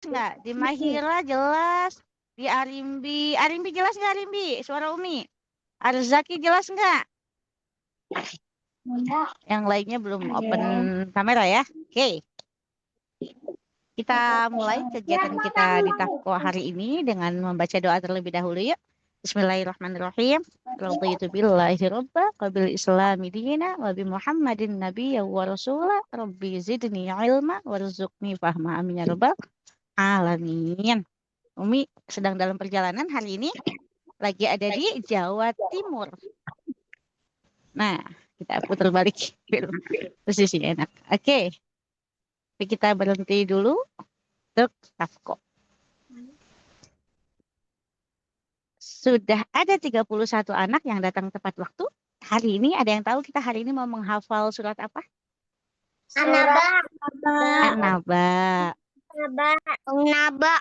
nggak? Di Mahira jelas. Di Arimbi. Arimbi jelas nggak Arimbi? Suara Umi. Arzaki jelas nggak? Yang lainnya belum open kamera ya. Oke. Kita mulai kegiatan kita di Tafko hari ini dengan membaca doa terlebih dahulu yuk. Bismillahirrahmanirrahim. Raditu billahi robba wa bil islami dina wa bi Muhammadin nabiyya wa rasula rabbi zidni ilma warzuqni fahma amin ya rabbal alamin. Umi sedang dalam perjalanan hari ini lagi ada di Jawa Timur. Nah, kita putar balik posisinya enak. Oke. Tapi kita berhenti dulu untuk Tafko. Sudah ada 31 anak yang datang tepat waktu. Hari ini ada yang tahu kita hari ini mau menghafal surat apa? An-Naba. An-Naba. An-Naba.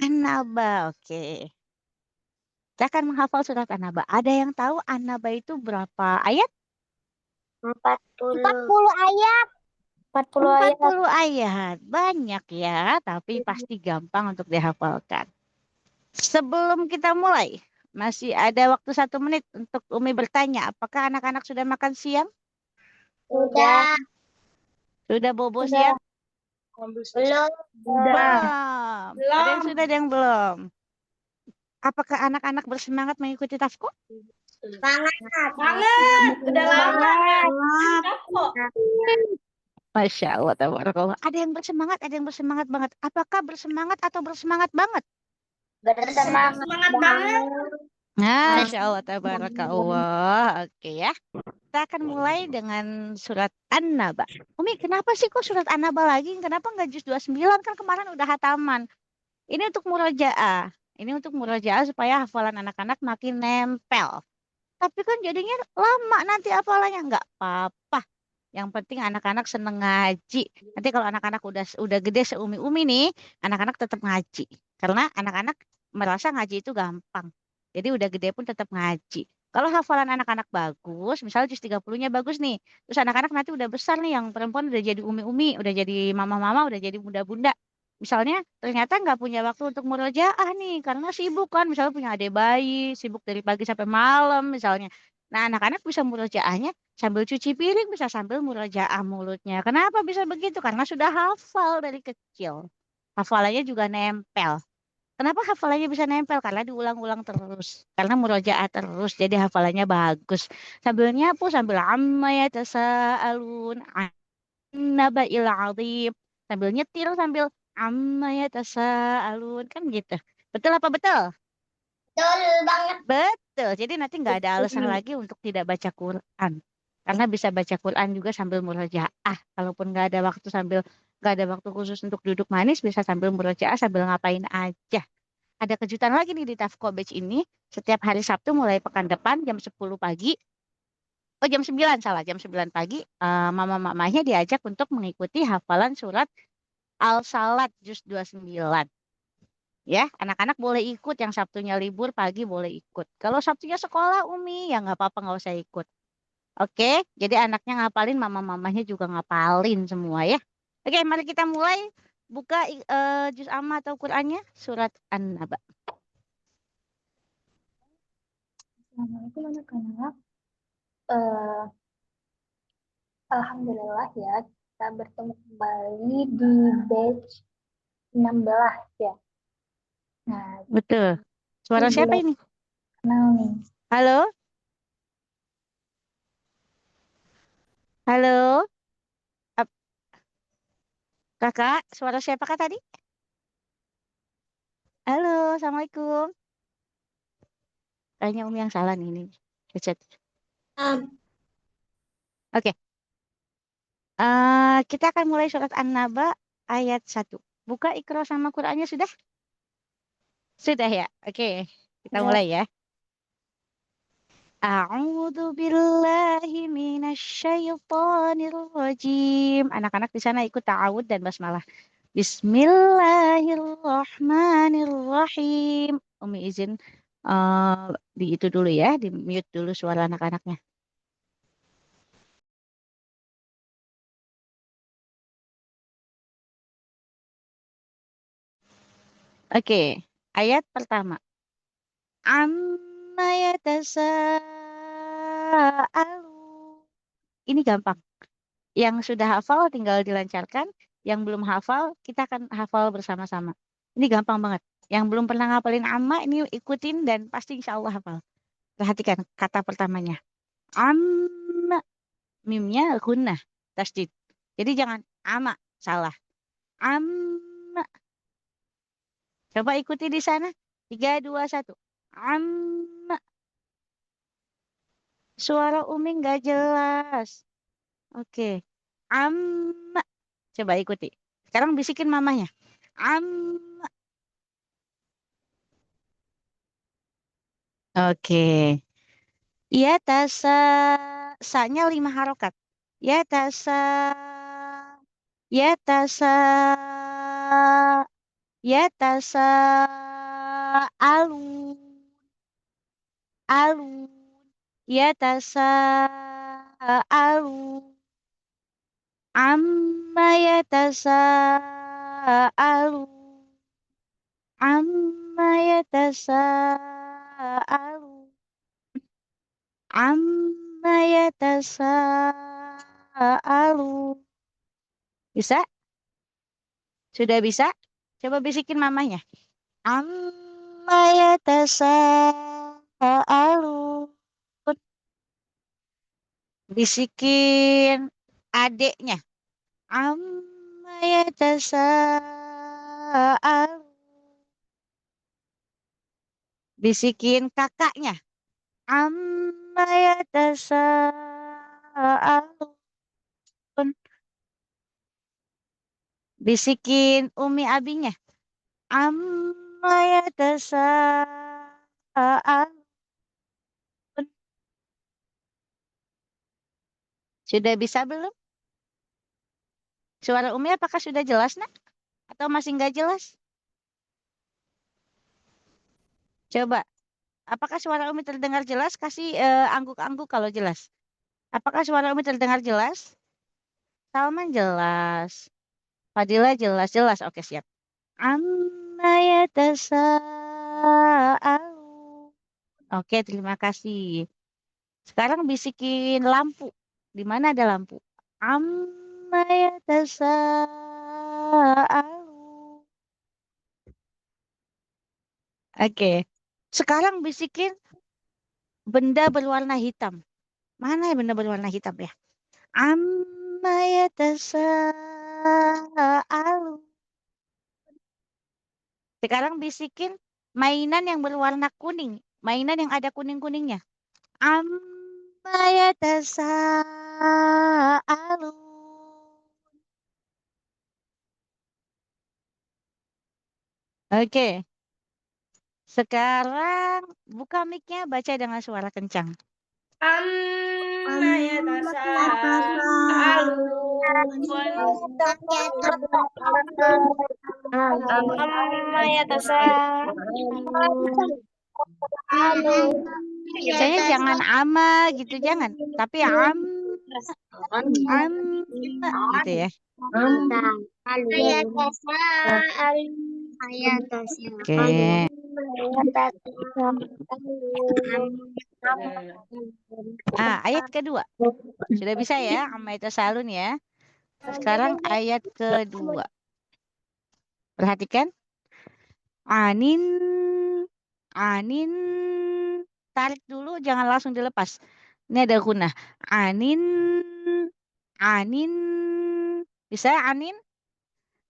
An-Naba. Oke. Kita akan menghafal surat An-Naba. Ada yang tahu An-Naba itu berapa ayat? 40 ayat. 40 ayat. Banyak ya, tapi pasti gampang untuk dihafalkan. Sebelum kita mulai, masih ada waktu 1 menit untuk Umi bertanya, apakah anak-anak sudah makan siang? Sudah. Sudah bobo siang? Belum. Belum. Ada yang sudah, ada yang belum. Apakah anak-anak bersemangat mengikuti Tafko? Banget. Udah lama. Masya Allah, tabarakallah. Ada yang bersemangat, ada yang bersemangat banget. Apakah bersemangat atau bersemangat banget? Bersemangat banget. Masya Allah, tabarakallah. Oke ya. Kita akan mulai dengan surat An-Naba. Umi, kenapa sih kok surat An-Naba lagi? Kenapa nggak juz 29? Kan kemarin udah hataman. Ini untuk murojaah. Ini untuk murojaah supaya hafalan anak-anak makin nempel. Tapi kan jadinya lama nanti hafalannya. Nggak apa-apa. Yang penting anak-anak seneng ngaji. Nanti kalau anak-anak udah gede seumi-umi nih, anak-anak tetap ngaji. Karena anak-anak merasa ngaji itu gampang. Jadi udah gede pun tetap ngaji. Kalau hafalan anak-anak bagus, misalnya juz 30-nya bagus nih. Terus anak-anak nanti udah besar nih, yang perempuan udah jadi umi-umi, udah jadi mama-mama, udah jadi bunda-bunda. Misalnya ternyata nggak punya waktu untuk murojaah nih, karena sibuk kan. Misalnya punya adik bayi, sibuk dari pagi sampai malam misalnya. Nah anak-anak bisa murojaahnya sambil cuci piring, bisa sambil murojaah mulutnya. Kenapa bisa begitu? Karena sudah hafal dari kecil. Hafalannya juga nempel. Kenapa hafalannya bisa nempel? Karena diulang-ulang terus. Karena murojaah terus. Jadi hafalannya bagus. Sambil nyapu, sambil amma yatasaalun annaba'il azim. Sambil nyetir, sambil amma yatasaalun. Kan gitu. Betul apa betul? Betul banget. Betul. Jadi nanti nggak ada alasan lagi untuk tidak baca Quran. Karena bisa baca Quran juga sambil murojaah. Kalaupun nggak ada waktu khusus untuk duduk manis, bisa sambil murojaah sambil ngapain aja. Ada kejutan lagi nih di Tafko Batch ini. Setiap hari Sabtu mulai pekan depan jam 10 pagi. Oh jam 9 salah. Jam 9 pagi mama-mamanya diajak untuk mengikuti hafalan surat Al-Salat Juz 29. Ya, anak-anak boleh ikut, yang Sabtunya libur pagi boleh ikut. Kalau Sabtunya sekolah, Umi, ya nggak apa-apa, nggak usah ikut. Oke, jadi anaknya ngapalin, mama-mamanya juga ngapalin semua ya. Oke, mari kita mulai buka juz amma atau Qur'annya, surat An-Naba. Assalamualaikum anak-anak. Alhamdulillah ya, kita bertemu kembali di batch 16 ya. Nah, Betul. Suara siapa ini? kenal nih. Halo? Halo? Ap- Kakak, suara siapa kak tadi? Halo, Assalamualaikum. Kayaknya Umi yang salah nih ini. Headset. Oke. Kita akan mulai surat An-Naba ayat 1. Buka Iqra sama Qur'annya sudah? Sudah ya? Oke. Kita mulai ya. A'udzu billahi minasyaitonir rajim. Anak-anak di sana ikut ta'awud dan basmalah. Bismillahirrahmanirrahim. Umi izin di itu dulu ya, di mute dulu suara anak-anaknya. Oke, ayat pertama. Amma yatasaalu. Ini gampang. Yang sudah hafal tinggal dilancarkan. Yang belum hafal, kita akan hafal bersama-sama. Ini gampang banget. Yang belum pernah ngapalin amma, ini ikutin dan pasti insya Allah hafal. Perhatikan kata pertamanya. Amma. Mimnya gunnah. Tasdid. Jadi jangan ama. Salah. Amma. Coba ikuti di sana. 3, 2, 1. Amma. Suara Umi nggak jelas. Oke. Amma. Coba ikuti. Sekarang bisikin mamanya. Amma. Oke. Ya tasa. Sa-nya 5 harokat. Ya tasa. Ya tasa. Ya tasa. Alun. Alun. Ya tasa. Alun. Amma ya tasa. Alun. Amma ya tasa. Alun. Amma ya tasa. Alun. Bisa? Sudah bisa? Coba bisikin mamanya. Amma yatasaalun. Bisikin adeknya. Amma yatasaalun. Bisikin kakaknya. Amma yatasaalun. Bisikin umi abinya. Amma yatasaalun. Sudah bisa belum? Suara Umi apakah sudah jelas, Nak? Atau masih nggak jelas? Coba. Apakah suara Umi terdengar jelas? Kasih angguk-angguk kalau jelas. Apakah suara Umi terdengar jelas? Salman jelas. Fadila jelas. Jelas. Oke, siap. Amma yatasaalun. Oke, terima kasih. Sekarang bisikin lampu. Di mana ada lampu? Amma yatasaalun. Oke. Sekarang bisikin benda berwarna hitam. Mana ya benda berwarna hitam ya? Amma yatasaalun. Sekarang bisikin mainan yang berwarna kuning. Mainan yang ada kuning-kuningnya. Amma yatasaalun. Oke. Sekarang buka mic-nya, baca dengan suara kencang. Amma yatasaalun. Amma yatasaalun. Bacanya jangan ama gitu, jangan. Tapi gitu ya. Oke. Ayat kedua. Sudah bisa ya, amma itu salun ya. Sekarang ayat kedua. Perhatikan. Anin. Tarik dulu, jangan langsung dilepas. Ini ada gunah. Anin. Bisa anin?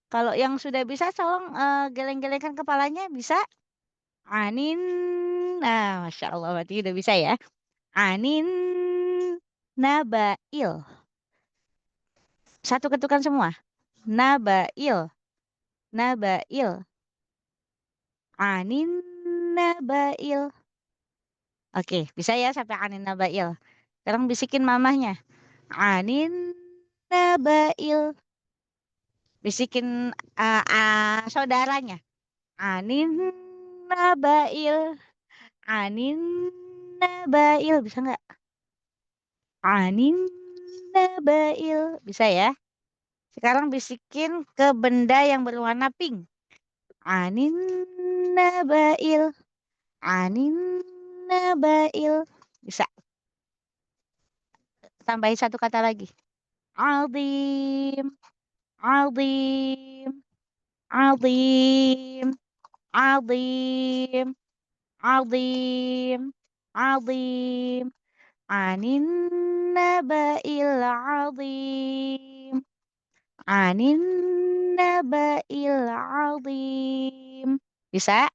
Kalau yang sudah bisa, tolong geleng-gelengkan kepalanya. Bisa? Anin. Nah, Masya Allah, berarti udah bisa ya. Anin nabail. Satu ketukan semua. Nabail. Anin nabail. Oke, bisa ya sampai anin nabail. Sekarang bisikin mamahnya. Anin nabail. Bisikin saudaranya. Anin nabail. Bisa nggak? Anin nabail. Bisa ya? Sekarang bisikin ke benda yang berwarna pink. Anin naba'il. Anin naba'il. Bisa. Tambahin satu kata lagi. Azim. Azim. Azim. Azim. Azim. Azim. Anin naba'il azim. Anin naba'il azim. Bisa?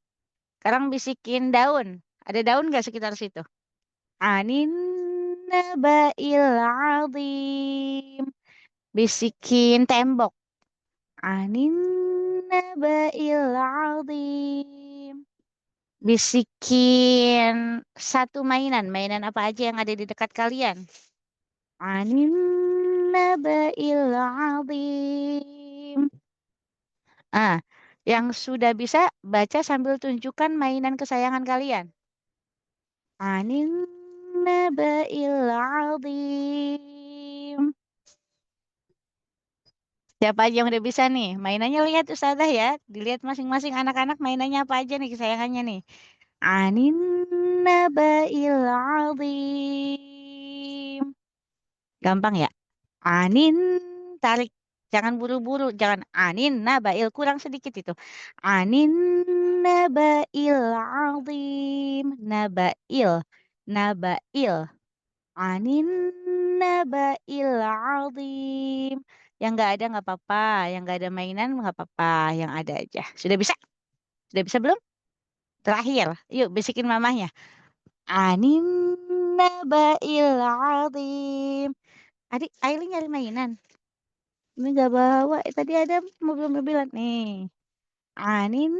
Sekarang bisikin daun. Ada daun nggak sekitar situ? Anin naba'il azim. Bisikin tembok. Anin naba'il azim. Bisikin satu mainan. Mainan apa aja yang ada di dekat kalian? Anin naba'il azim. Yang sudah bisa baca sambil tunjukkan mainan kesayangan kalian. Anin naba'il azim. Siapa aja yang udah bisa nih? Mainannya lihat Ustazah ya. Dilihat masing-masing anak-anak mainannya apa aja nih kesayangannya nih. Anin naba'il azim. Gampang ya? Anin, tarik. Jangan buru-buru. Jangan anin naba'il. Kurang sedikit itu. Anin naba'il azim. Naba'il. Naba'il. Anin naba'il azim. Yang nggak ada nggak apa-apa. Yang nggak ada mainan nggak apa-apa. Yang ada aja. Sudah bisa? Sudah bisa belum? Terakhir. Yuk bisikin mamahnya. Anin naba'il azim. Adik, Aileen nyari mainan. Ini nggak bawa. Tadi ada mobil-mobilan nih. Anin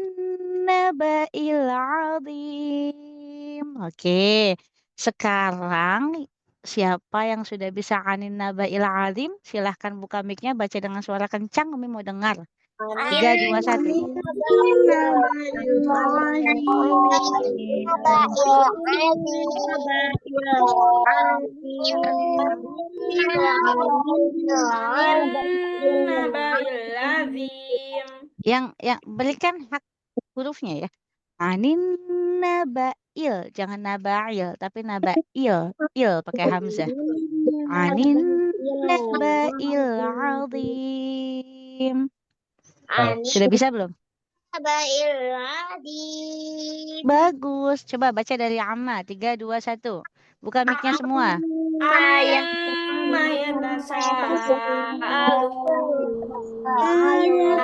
naba'il azim. Oke. Sekarang siapa yang sudah bisa anin naba'il azim? Silahkan buka mic-nya, baca dengan suara kencang. Umi mau dengar. 3, 2, 1. Yang berikan hak hurufnya ya. Anin naba'il, jangan naba'il, tapi naba'il, il pakai hamzah. Anin naba'il azim. Sudah bisa belum? Naba'il azim. Bagus. Coba baca dari Amma. 3, 2, 1. Buka mic-nya semua. Amma yatasaalun. Anin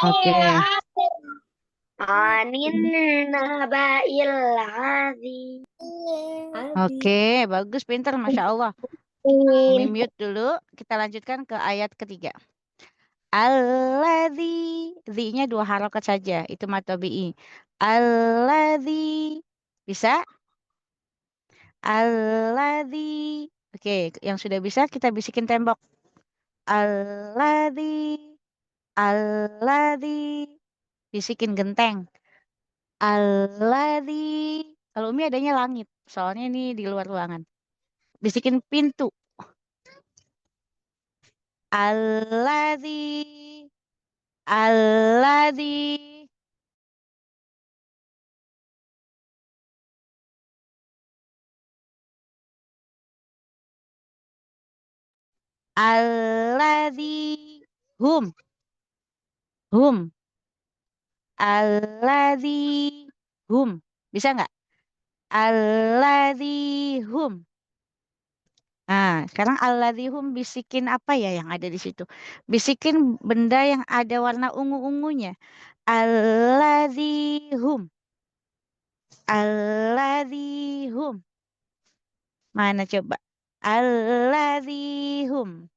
Oke. Anin naba'il azim. Oke, bagus, pintar, Masya Allah. Umi mute dulu. Kita lanjutkan ke ayat ketiga. Alladzi, zi-nya 2 harokat saja. Itu matobi'i. Alladzi. Bisa? Alladzi. Oke, yang sudah bisa kita bisikin tembok. Alladzi. Alladzi. Bisikin genteng. Alladzi. Kalau Umi adanya langit. Soalnya ini di luar ruangan. Bisikin pintu. Alladzi. Alladzi. Alladzi. Hum. Hum. Alladzi. Hum. Bisa nggak? Alladzi hum. Nah, sekarang alladzi hum bisikin apa ya yang ada di situ? Bisikin benda yang ada warna ungu-ungunya. Alladzi hum. Alladzi hum. Mana coba? Alladzi hum.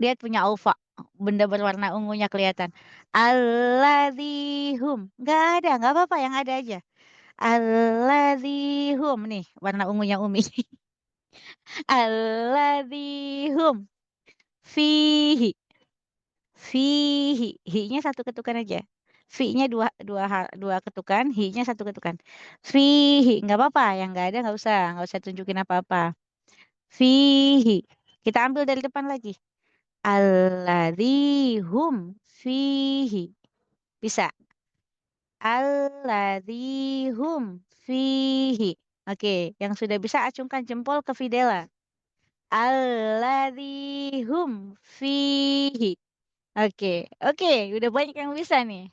Lihat punya Aufa. Benda berwarna ungunya kelihatan. Alladzi hum. Nggak ada, nggak apa-apa, yang ada aja. Alladzi hum. Nih, warna ungunya Umi. Alladzi hum. Fihi. Fihi. Hi-nya satu ketukan aja. Fi-nya dua ketukan, hi-nya satu ketukan. Fihi. Nggak apa-apa, yang nggak ada nggak usah tunjukin apa-apa. Fihi. Kita ambil dari depan lagi. Alladzi hum fihi. Bisa. Alladzi hum fihi. Oke, yang sudah bisa acungkan jempol ke Fidela. Alladzi hum fihi. Oke, udah banyak yang bisa nih.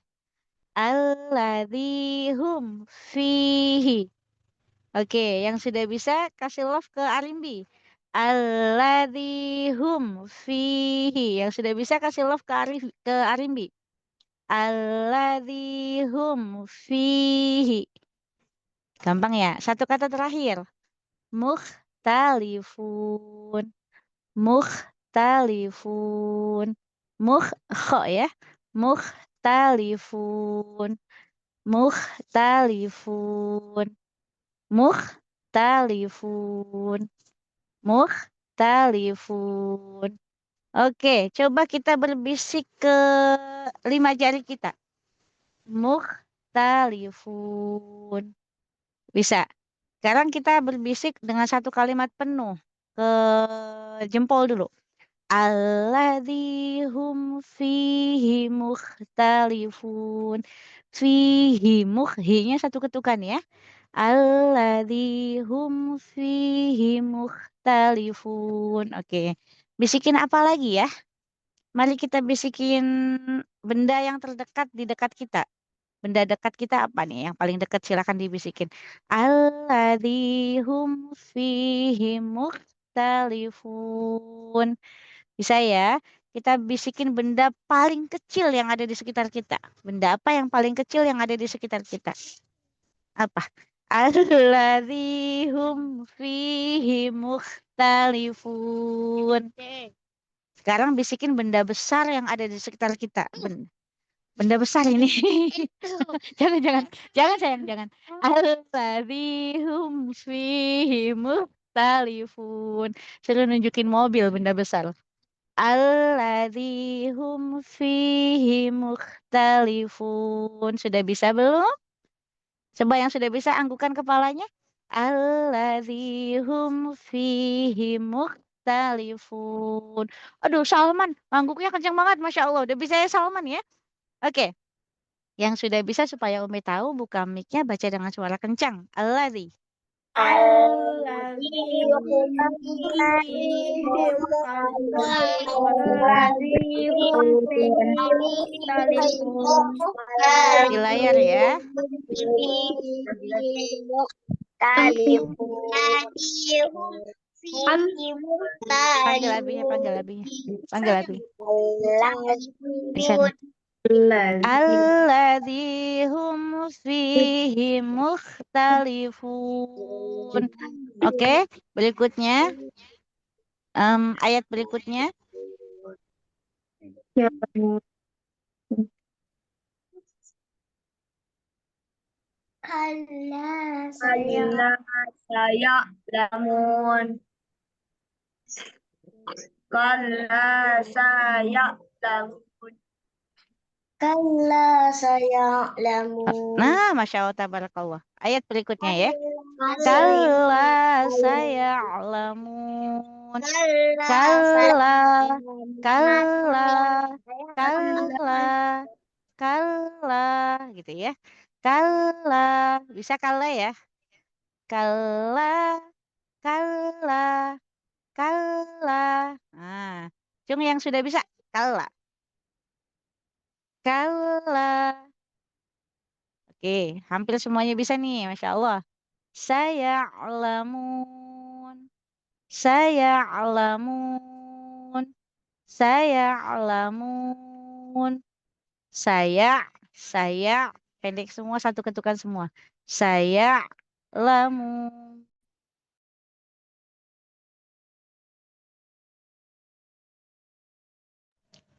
Alladzi hum fihi. Oke, yang sudah bisa kasih love ke Arimbi. Alladzi hum fihi. Yang sudah bisa kasih love ke Arimbi. Alladzi hum fihi. Gampang ya. Satu kata terakhir. Mukhtalifun. Mukhtalifun. Kho ya. Mukhtalifun. Mukhtalifun. Mukhtalifun. Mukhtalifun. Oke, coba kita berbisik ke 5 jari kita. Mukhtalifun. Bisa. Sekarang kita berbisik dengan satu kalimat penuh ke jempol dulu. Alladzi hum fihi mukhtalifun. Fihi hi-nya satu ketukan ya. Alladzi hum fihi mukhtalifun. Oke. Bisikin apa lagi ya? Mari kita bisikin benda yang terdekat di dekat kita. Benda dekat kita apa nih? Yang paling dekat silakan dibisikin. Alladzi hum fihi mukhtalifun. Bisa ya? Kita bisikin benda paling kecil yang ada di sekitar kita. Benda apa yang paling kecil yang ada di sekitar kita? Apa? Alladzi hum fihi mukhtalifun. Sekarang bisikin benda besar yang ada di sekitar kita. Benda besar ini. Jangan, sayang, jangan. Alladzi hum fihi mukhtalifun. Suruh nunjukin mobil benda besar. Alladzi hum fihi mukhtalifun. Sudah bisa belum? Coba yang sudah bisa anggukan kepalanya. Alladzi hum fihi mukhtalifun. Aduh, Salman, angguknya kencang banget, Masya Allah. Udah bisa ya Salman ya? Oke, yang sudah bisa supaya Umi tahu buka mic-nya baca dengan suara kencang. Alladzi. Alladzi hum fihi mukhtalifun. Di layar ya. Panggil abinya, panggil abinya. Panggil abi. Di sana. Alladzi hum fihi mukhtalifun. Oke, berikutnya. Ayat berikutnya. Kalla saya lamun. Kalla saya lamun. Kalla saya'lamun. Nah, Masya Allah, tabarakallah. Ayat berikutnya ya. Kalla saya'lamun. Kalla, kalla, kalla, kalla, gitu ya. Kalla, bisa kalla ya. Kalla, kalla, kalla. Nah, cung yang sudah bisa kalla, kalla. Oke, hampir semuanya bisa nih, Masya Allah. Saya'lamun, saya'lamun, saya'lamun. Saya pendek semua, satu ketukan semua. Saya lamun.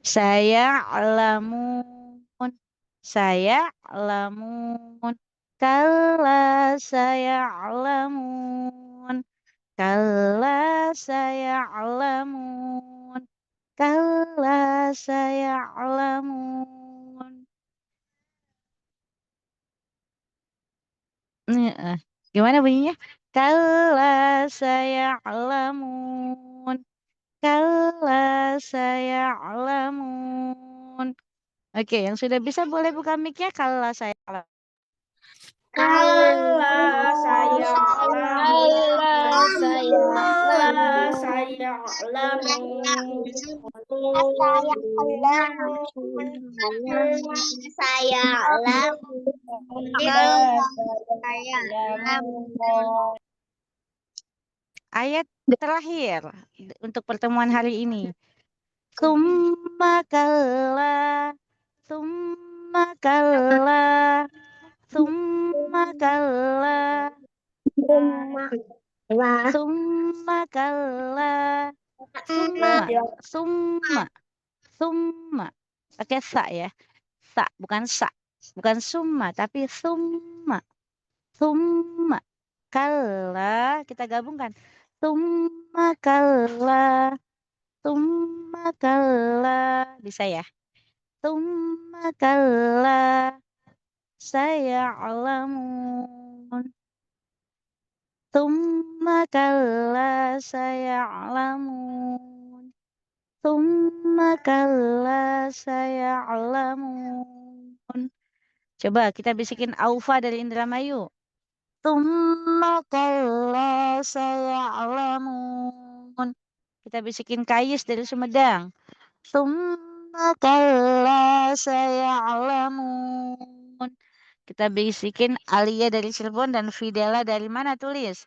Saya lamun. Saya lamun. Kalla saya lamun. Kalla saya lamun. Kalla saya lamun. Gimana bunyinya? Kalla saya lamun. kalla saya'lamun. Oke, yang sudah bisa boleh buka mic-nya. Kalla saya'lamun. Kalla saya'lamun. Kalla saya'lamun. Ayat terakhir untuk pertemuan hari ini. Summa kalla, summa kalla, summa kalla, summa kalla, summa. Pakai sa ya. Sa, bukan sa. Bukan summa, tapi summa. Summa. Kalla, kita gabungkan. Summa kalla. Summa kalla. Bisa ya? Summa kalla. Saya'lamun. Summa kalla saya'lamun. Summa kalla saya'lamun. Coba kita bisikin Aufa dari Indramayu. Summa kalla saya'lamun. Kita bisikin Kayis dari Sumedang. Summa kalla saya'lamun. Kita bisikin Alia dari Cirebon dan Fidela dari mana tulis?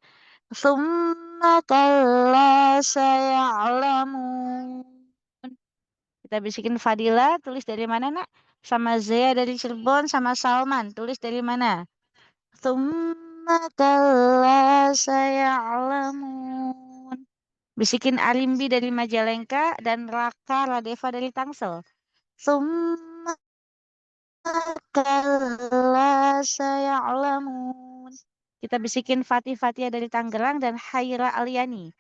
Summa kalla saya'lamun. Kita bisikin Fadila, tulis dari mana nak? Sama Zea dari Cirebon, sama Salman, tulis dari mana? Summa kalla saya'lamun. Bisikin Arimbi dari Majalengka dan Raka Radeva dari Tangsel. Summa kalla saya'lamun. Kita bisikin Fatih Fatia dari Tangerang dan Haira Aliani.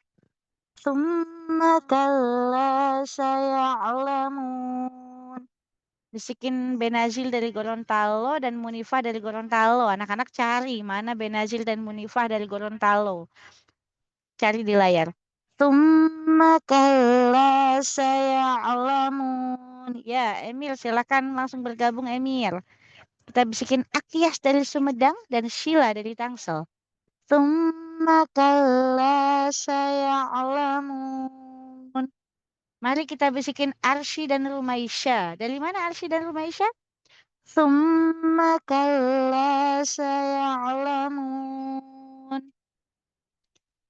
Summa kalla saya'lamun. Bisikin Benazil dari Gorontalo dan Munifah dari Gorontalo. Anak-anak cari mana Benazil dan Munifah dari Gorontalo. Cari di layar. Summa kalla saya'lamun. Ya, Emil silakan langsung bergabung Emil. Kita bisikin Akyas dari Sumedang dan Sheila dari Tangsel. Summa kalla saya'lamun. Mari kita bisikin Arsy dan Rumaisya. Dari mana Arsy dan Rumaisya? Summa kalla saya'lamun.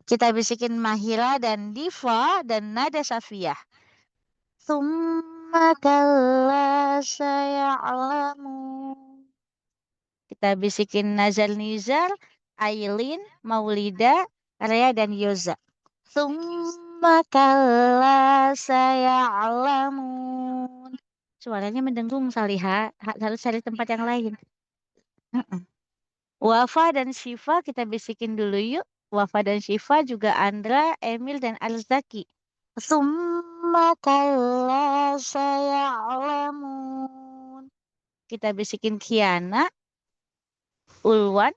Kita bisikin Mahira dan Diva dan Nada Safiyah. Summa kalla saya'lamun. Kita bisikin Nazar Nizar, Ailin, Maulida, Rea dan Yoza. Summa kalla saya'lamun. Suaranya mendengung Salihah, harus cari tempat yang lain. Wafa dan Syifa kita bisikin dulu yuk. Wafa dan Syifa juga Andra, Emil dan Arzaki. Summa kalla saya'lamun. Kita bisikin Kiana, Ulwan,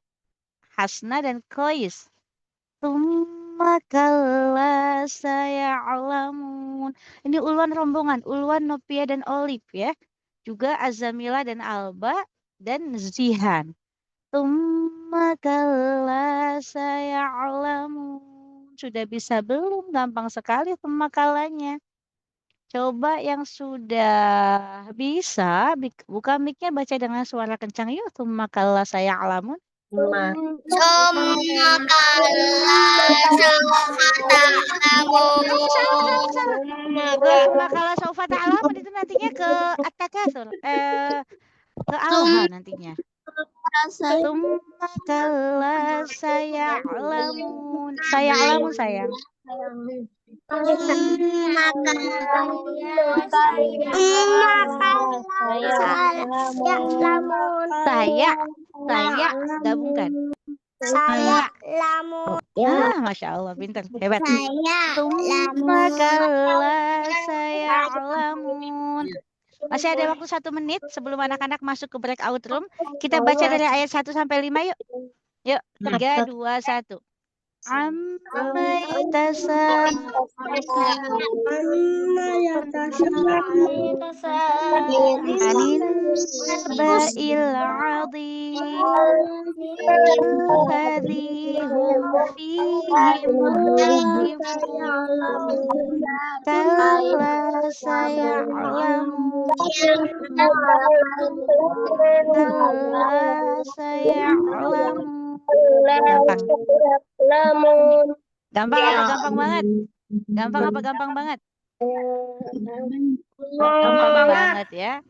Hasna dan Kois. Summa kalla saya'lamun. Ini Ulwan rombongan, Ulwan, Nopia dan Olip ya. Juga Azamila dan Alba dan Zihan. Summa kalla saya'lamun. Sudah bisa belum? Gampang sekali summa kallanya. Coba yang sudah bisa buka mic-nya, baca dengan suara kencang yuk. Summa kalla saya'lamun. Summa kalla Summa kalla saufa ta'lamun itu nantinya ke At-Takatsur. Ke Alha nantinya. Summa kalla saya'lamun. Saya'lamun sayang. Saya gabungkan. Masya Allah, pintar, hebat. Summa kalla saya'lamun. Masih ada waktu 1 menit sebelum anak-anak masuk ke breakout room. Kita baca dari ayat 1 sampai 5 yuk. Yuk, 3, 2, 1. amma yatasaalun Amma yatasaalun anin naba'il 'adzim alladzi hum fihi mukhtalifun kalla saya'lamun kalla saya'lamun. Gampang. Gampang apa gampang banget? Gampang apa gampang banget? Gampang banget ya.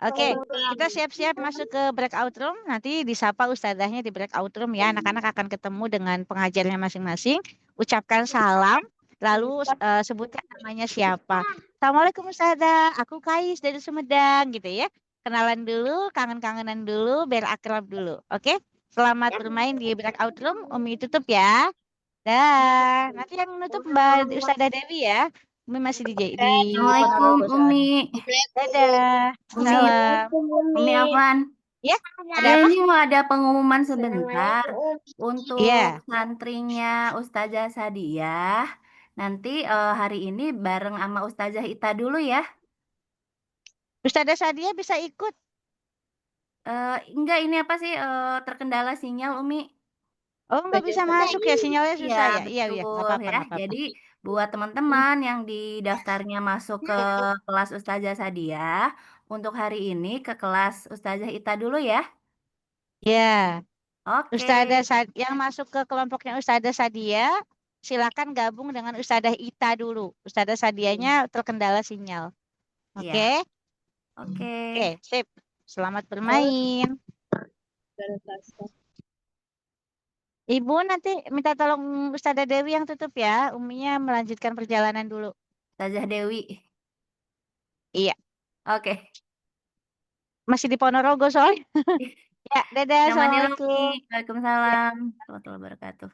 Oke, kita siap-siap masuk ke breakout room. Nanti disapa ustazahnya di breakout room ya. Anak-anak akan ketemu dengan pengajarnya masing-masing. Ucapkan salam, lalu sebutkan namanya siapa. Assalamualaikum ustazah, aku Kais dari Sumedang gitu ya. Kenalan dulu, kangen-kangenan dulu, biar akrab dulu. Oke, selamat bermain di breakout room. Umi tutup ya. Dah, nanti yang nutup Mbak Ustazah Dewi ya. Umi masih di Assalamualaikum Ponorogo soalnya. Umi. Dadah. Umi, Salam. Umi Afwan. Ya, ada Ya, apa? ini mau ada pengumuman sebentar untuk Iya. santrinya Ustazah Sadiah. Nanti hari ini bareng sama Ustazah Ita dulu ya. Ustazah Sadia bisa ikut. Enggak, ini apa sih terkendala sinyal Umi? Oh, nggak bisa masuk ya, sinyalnya Iya, susah ya. Iya, iya, nggak betul apa-apa, ya. nggak apa-apa. Jadi buat teman-teman yang di daftarnya masuk ke kelas Ustazah Sadiah, untuk hari ini ke kelas Ustazah Ita dulu ya. Ya, Oke. yang masuk ke kelompoknya Ustazah Sadia, silakan gabung dengan Ustazah Ita dulu. Ustazah Sadianya terkendala sinyal. Iya. Oke? Oke. Oke, sip. Selamat bermain. Ibu nanti minta tolong Ustazah Dewi yang tutup ya. Uminya melanjutkan perjalanan dulu. Ustazah Dewi. Iya, Oke. masih di Ponorogo soalnya. Ya, dadah. Yang Umi. Assalamualaikum. Waalaikumsalam warahmatullahi wabarakatuh.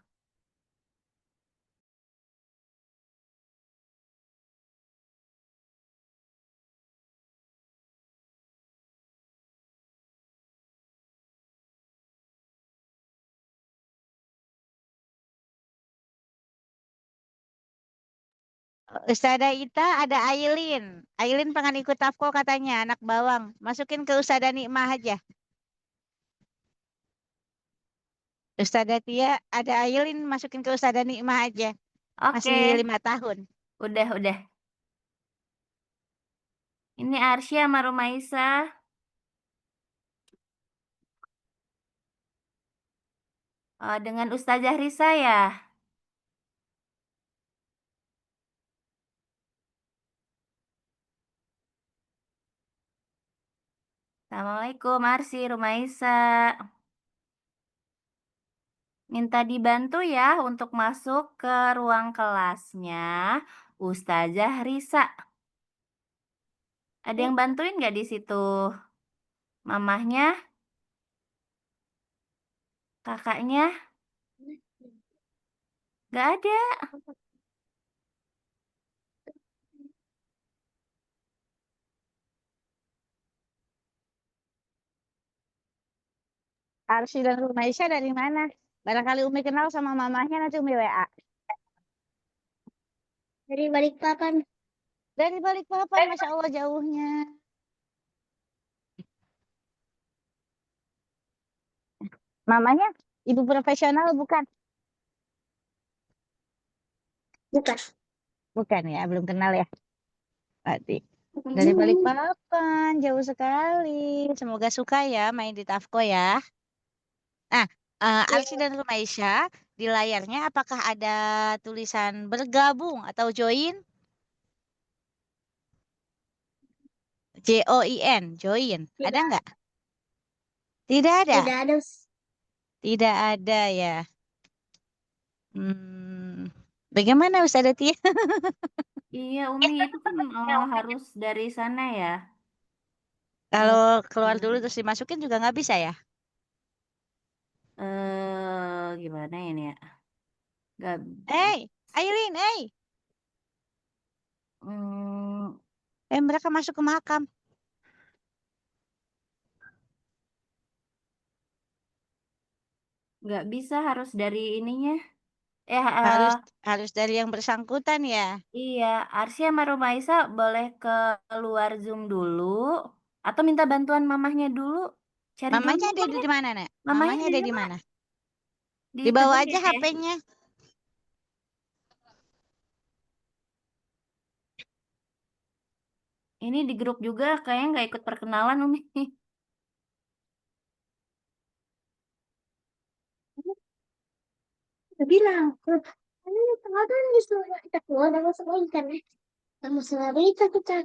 Ustazah Ita ada Ailin. Ailin pengen ikut Tafko katanya, anak bawang. Masukin ke Ustazah Nikmah aja. Ustazah Tia ada Ailin, masukin ke Ustazah Nikmah aja. Masih Oke. 5 tahun. Udah. Ini Arsya sama Rumaisa. Dengan Ustazah Risa ya. Assalamualaikum Arsy, Rumaisa. Minta dibantu ya untuk masuk ke ruang kelasnya Ustazah Risa. Ada yang bantuin nggak di situ? Mamahnya? Kakaknya? Nggak ada. Arsy dan Rumaisya dari mana? Barangkali Umi kenal sama mamahnya, nanti Umi WA. Dari Balikpapan. Dari Balikpapan, Masya Allah jauhnya. Mamanya ibu profesional bukan? Bukan. Bukan ya, belum kenal ya. Berarti dari Balikpapan, jauh sekali. Semoga suka ya main di Tafko ya. Nah, Arsy dan Rumaisya, di layarnya apakah ada tulisan bergabung atau join? JOIN, join. Ada nggak? Tidak ada. Tidak ada. Tidak ada ya. Bagaimana Ustazah Tia? Iya Umi, itu kan harus dari sana ya. Kalau keluar dulu terus dimasukin juga nggak bisa ya? Gimana ini ya? Nggak. Ailin, mereka masuk ke makam. Nggak bisa, harus dari ininya. Ya, Harus dari yang bersangkutan ya. iya, Arsy sama Rumaisa boleh keluar Zoom dulu atau minta bantuan mamahnya dulu. Cari dulu Mamanya ada mamahnya. di mana, Nek? Mamahnya Mamanya di ada di rumah, mana? di Dibawa Tegal aja ya. HP-nya. Ini di grup juga kayaknya nggak ikut perkenalan, Umi. Udah bilang, ini tengah kan disuruh kita keluar dan masuk lagi kan ya. Dan masalah berita kita.